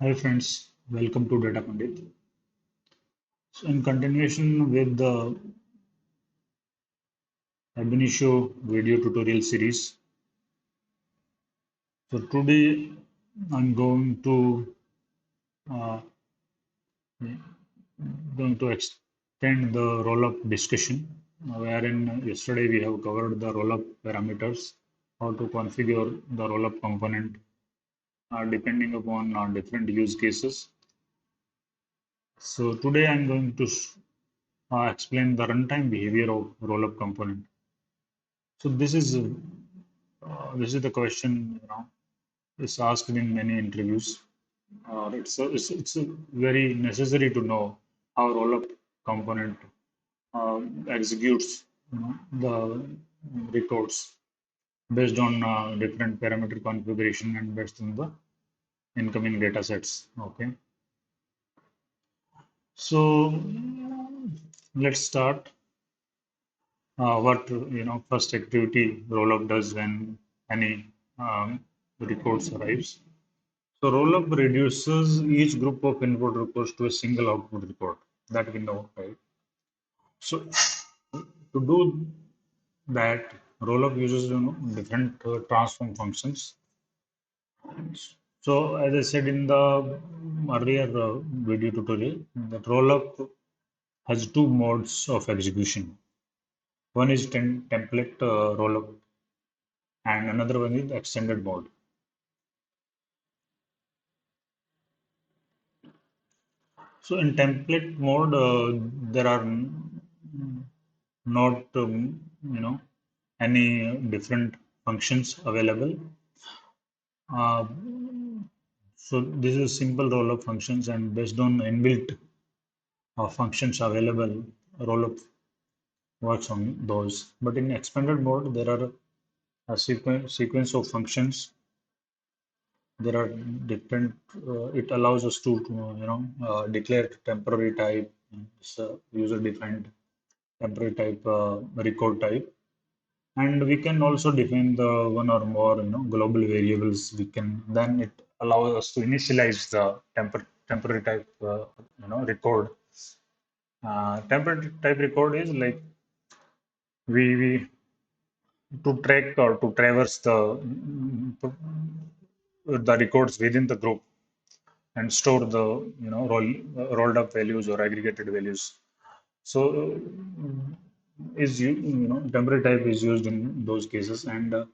Hi friends, welcome to Data Pandit. So in continuation with the Ab Initio video tutorial series, so today I'm uh, going to extend the rollup discussion, wherein yesterday we have covered the rollup parameters, how to configure the rollup component depending upon different use cases. So today I'm going to explain the runtime behavior of rollup component. So this is the question, is asked in many interviews. It's very necessary to know how rollup component executes, the records based on different parameter configuration and based on the incoming data sets. Okay, so let's start. What first activity rollup does when any records arrives. So rollup reduces each group of input records to a single output record that we know, right? So to do that, rollup uses different transform functions. So as I said in the earlier video tutorial, that rollup has two modes of execution. One is template rollup, and another one is extended mode. So in template mode, there are not any different functions available. Uh, so this is simple rollup functions, and based on inbuilt functions available, rollup works on those. But in expanded mode, there are a sequence of functions. There are different. It allows us to declare temporary type, user defined temporary type, record type, and we can also define the one or more global variables. We can then it allows us to initialize the temporary type record. Temporary type record is like we to track or to traverse the records within the group and store the rolled up values or aggregated values. So temporary type is used in those cases, and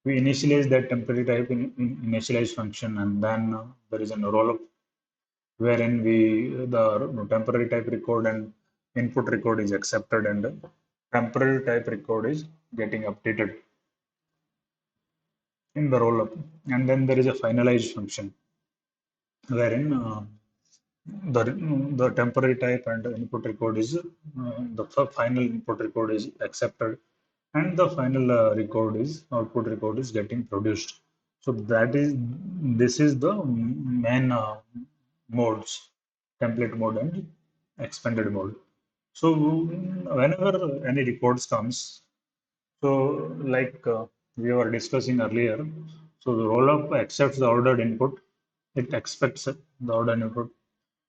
we initialize that temporary type in initialize function, and then there is a rollup wherein we the temporary type record and input record is accepted, and temporary type record is getting updated in the rollup, and then there is a finalize function wherein the temporary type and the input record is the final input record is accepted, and the final record is output record is getting produced. So this is the main modes: template mode and expanded mode. So whenever any records comes, so like we were discussing earlier, so the rollup accepts the ordered input. It expects the ordered input.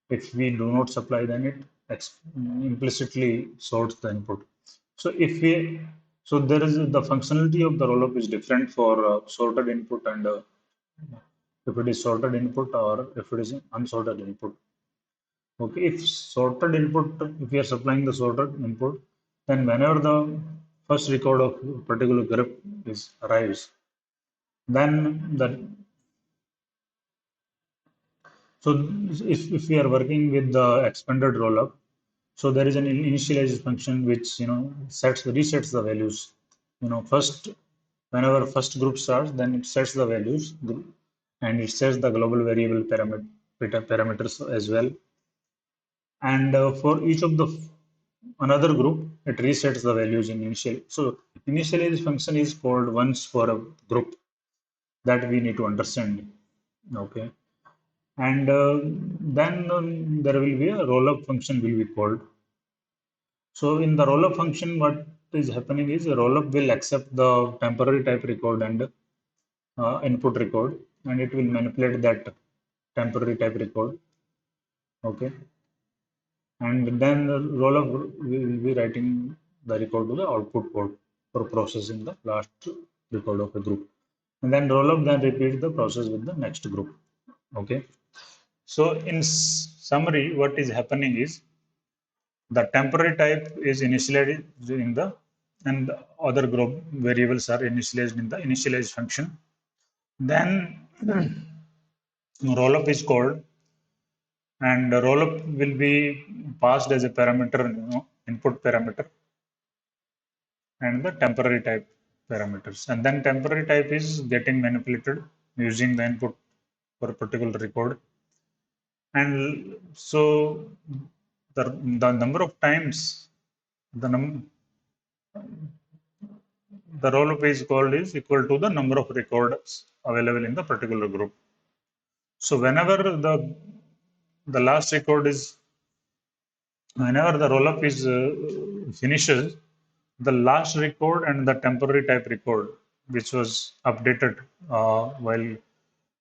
If we do not supply, then it implicitly sorts the input. So if we, so there is the functionality of the rollup is different for sorted input and if it is sorted input or if it is unsorted input. Okay, if sorted input, if we are supplying the sorted input, then whenever the first record of particular group is arrives, then the so if we are working with the expanded rollup, so there is an initialize function which resets the values. First whenever first group starts, then it sets the values and it sets the global variable parameters as well. And for each of the another group, it resets the values in initial. So initialize function is called once for a group that we need to understand. Okay, and then there will be a rollup function will be called. So in the rollup function, what is happening is the rollup will accept the temporary type record and input record, and it will manipulate that temporary type record. Okay, and then the rollup will be writing the record to the output port for processing the last record of the group, and then rollup then repeats the process with the next group. Okay, so in summary, what is happening is the temporary type is initialized in the, and the other group variables are initialized in the initialize function. Then rollup is called, and the rollup will be passed as a parameter, input parameter, and the temporary type parameters. And then temporary type is getting manipulated using the input for a particular record. And so the number of times the the rollup is called is equal to the number of records available in the particular group. So the last record is whenever the rollup is finishes, the last record and the temporary type record, which was updated uh, while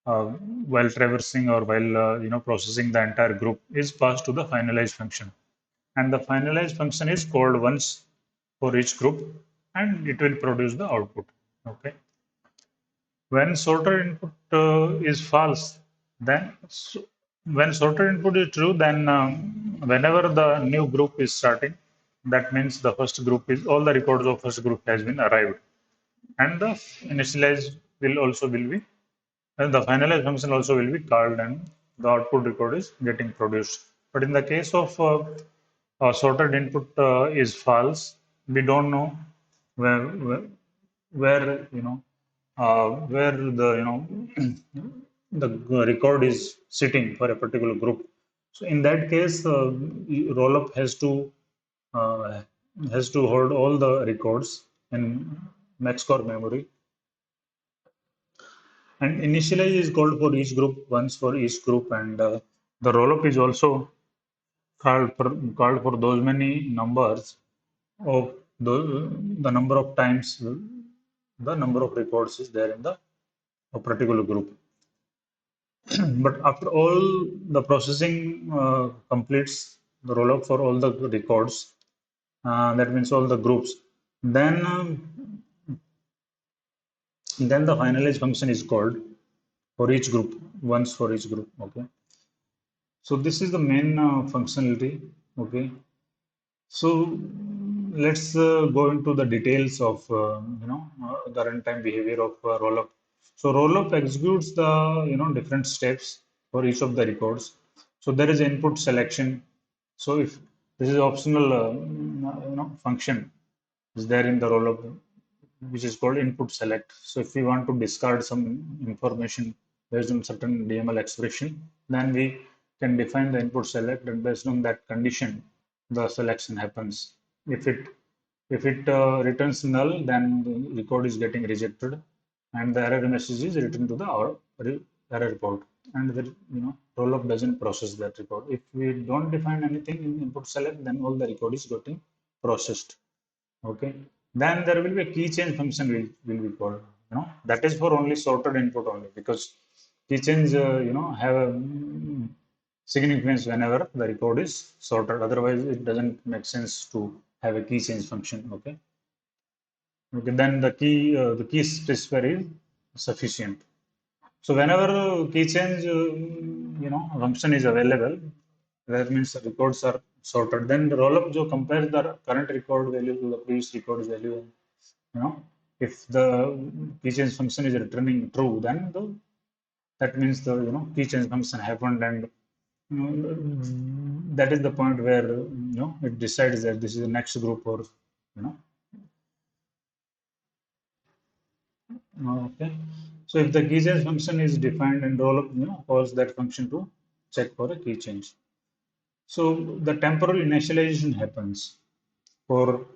uh, while traversing or while processing the entire group, is passed to the finalize function, and the finalize function is called once for each group, and it will produce the output. Okay. When sorted input is false, then when sorted input is true, then whenever the new group is starting, that means the first group is all the records of first group has been arrived, and the initialize will be, and the finalize function also will be called, and the output record is getting produced. But in the case of sorted input is false, we don't know where where the the record is sitting for a particular group. So in that case, rollup uh, has to hold all the records in max core memory, and initialize is called for each group once for each group, and the rollup is also called for those many numbers of the number of times the number of records is there in the a particular group. But after all the processing completes the rollup for all the records, that means all the groups, then then the finalize function is called for each group, once for each group. Okay. So this is the main functionality. Okay. So let's go into the details of the runtime behavior of rollup. So rollup executes the different steps for each of the records. So there is input selection. So if this is optional function is there in the rollup, which is called input select. So if we want to discard some information based on certain DML expression, then we can define the input select, and based on that condition, the selection happens. If it returns null, then the record is getting rejected, and the error message is written to the error report, and the rollup doesn't process that record. If we don't define anything in input select, then all the record is getting processed. Okay. Then there will be a key change function will be called. That is for only sorted input only, because key change have a significance whenever the record is sorted. Otherwise, it doesn't make sense to have a key change function. Okay. Okay. Then the key specifier is sufficient. So whenever key change function is available, that means the records are sorted. Then the rollup jo compares the current record value to the previous record value. If the key change function is returning true, then that means the key change function happened, and that is the point where it decides that this is the next group, or you know okay. So if the key change function is defined, and rollup calls that function to check for a key change. So the temporal initialization happens for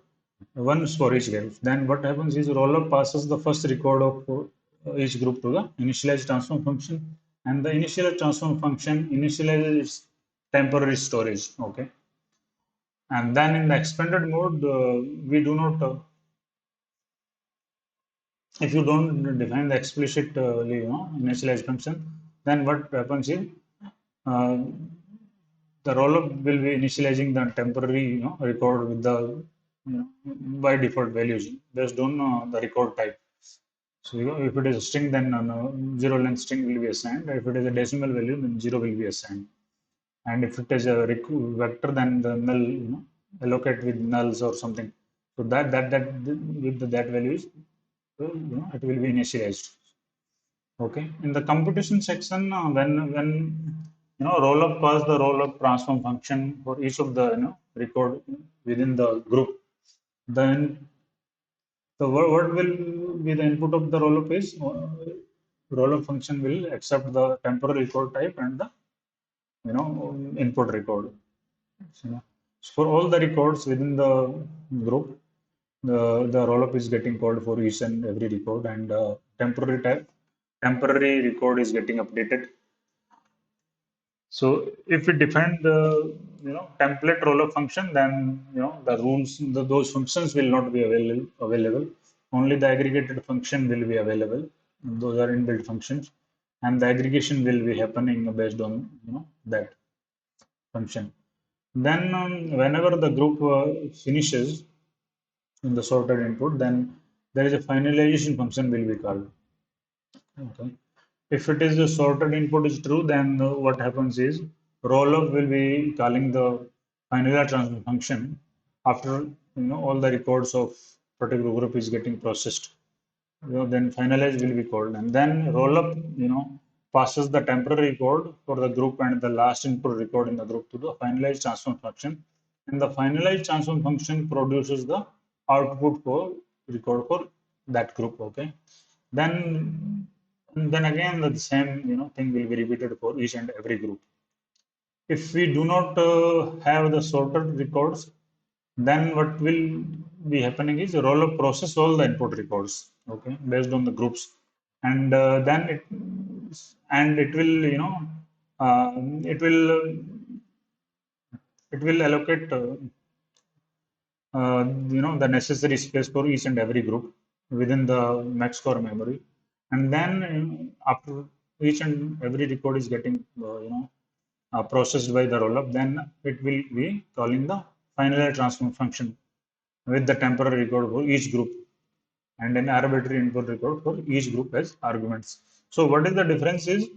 once for each group. Then what happens is rollup passes the first record of each group to the initialize transform function, and the initialize transform function initializes temporary storage. Okay. And then in the expanded mode, we do not if you don't define the explicit initialize function, then what happens is uh, the rollup will be initializing the temporary record with the by default values based on the record type. So if it is a string, then zero length string will be assigned. If it is a decimal value, then zero will be assigned. And if it is a vector, then the null allocate with nulls or something. So that with that value is it will be initialized. Okay. In the computation section, when rollup calls the rollup transform function for each of the record within the group, then what will be the input of the rollup is rollup function will accept the temporary record type and the input record. So, so for all the records within the group, the rollup is getting called for each and every record, and temporary record is getting updated. So if we define the template rollup function, then the rules, those functions will not be available. Only the aggregated function will be available. Those are inbuilt functions, and the aggregation will be happening based on that function. Then whenever the group finishes in the sorted input, then there is a finalization function will be called. Okay. If it is the sorted input is true, then what happens is rollup will be calling the finalized transfer function after all the records of particular group is getting processed. Then finalize will be called, and then rollup passes the temporary record for the group and the last input record in the group to the finalized transform function, and the finalized transform function produces the output for record for that group. Okay. Then again the same thing will be repeated for each and every group. If we do not have the sorted records, then what will be happening is rollup process all the input records, okay, based on the groups, and then it will uh, it will it will allocate the necessary space for each and every group within the max core memory, and then after each and every record is getting processed by the rollup, then it will be calling the finalized transform function with the temporary record for each group and an arbitrary input record for each group as arguments. So what is the difference is,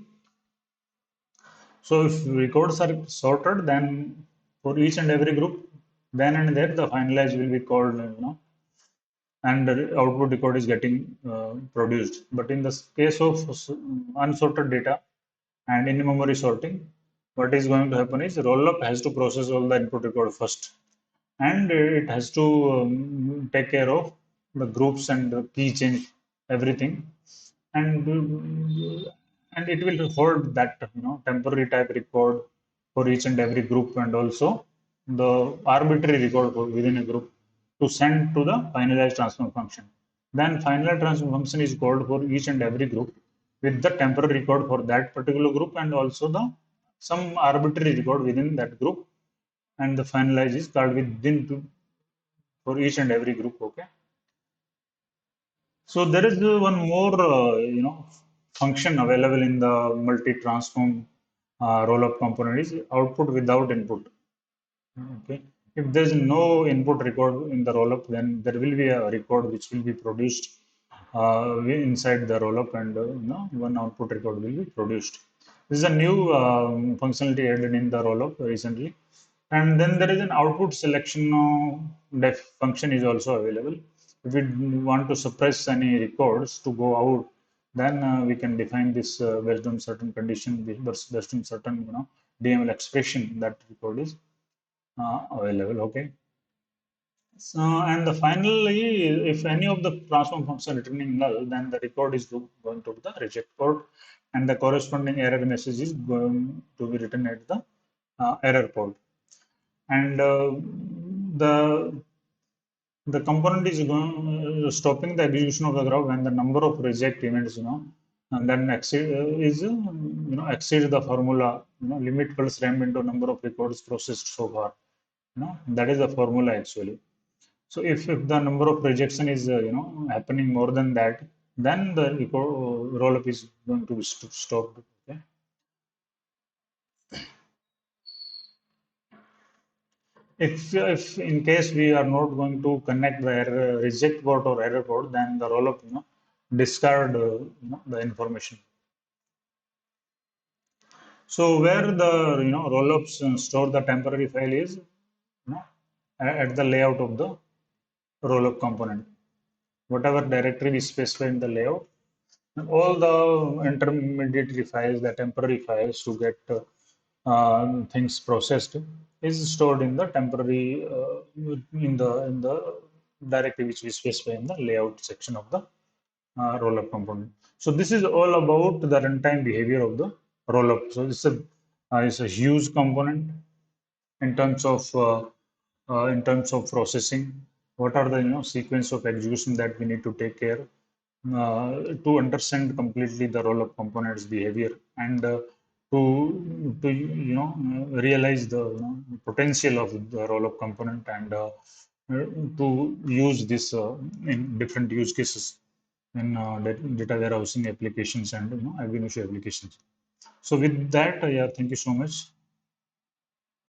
so if records are sorted, then for each and every group, then and there the finalized will be called, and the output record is getting produced. But in the case of unsorted data and in-memory sorting, what is going to happen is rollup has to process all the input record first, and it has to take care of the groups and the key change everything, and it will hold that temporary type record for each and every group, and also the arbitrary record for within a group to send to the finalized transform function. Then finalized transform function is called for each and every group with the temporary record for that particular group, and also the some arbitrary record within that group, and the finalize is called within for each and every group. Okay. So there is one more, function available in the multi-transform rollup component is output without input. Okay. If there is no input record in the rollup, then there will be a record which will be produced inside the rollup, and one output record will be produced. This is a new functionality added in the rollup recently. And then there is an output selection def function is also available. If we want to suppress any records to go out, then we can define this based on certain condition, based on certain DML expression that record is available. Okay. So, and the finally, if any of the transform function returning null, then the record is going to the reject port, and the corresponding error message is going to be written at the error port. And the component is stopping the execution of the graph when the number of reject events, and then exceeds the formula, limit plus ram into number of records processed so far. That is the formula actually. So if the number of rejection is happening more than that, then the rollup is going to be stopped. Okay. If in case we are not going to connect the error, reject port or error port, then the rollup discard the information. So where the rollups store the temporary file is at the layout of the rollup component. Whatever directory we specify in the layout, all the intermediary files, the temporary files to get things processed, is stored in the temporary in the directory which we specify in the layout section of the rollup component. So this is all about the runtime behavior of the rollup. So it's a huge component in terms of processing. What are the sequence of execution that we need to take care to understand completely the rollup component's behavior and to realize the potential of the rollup component and to use this in different use cases in data warehousing applications and Ab initio applications. So with that, yeah, thank you so much.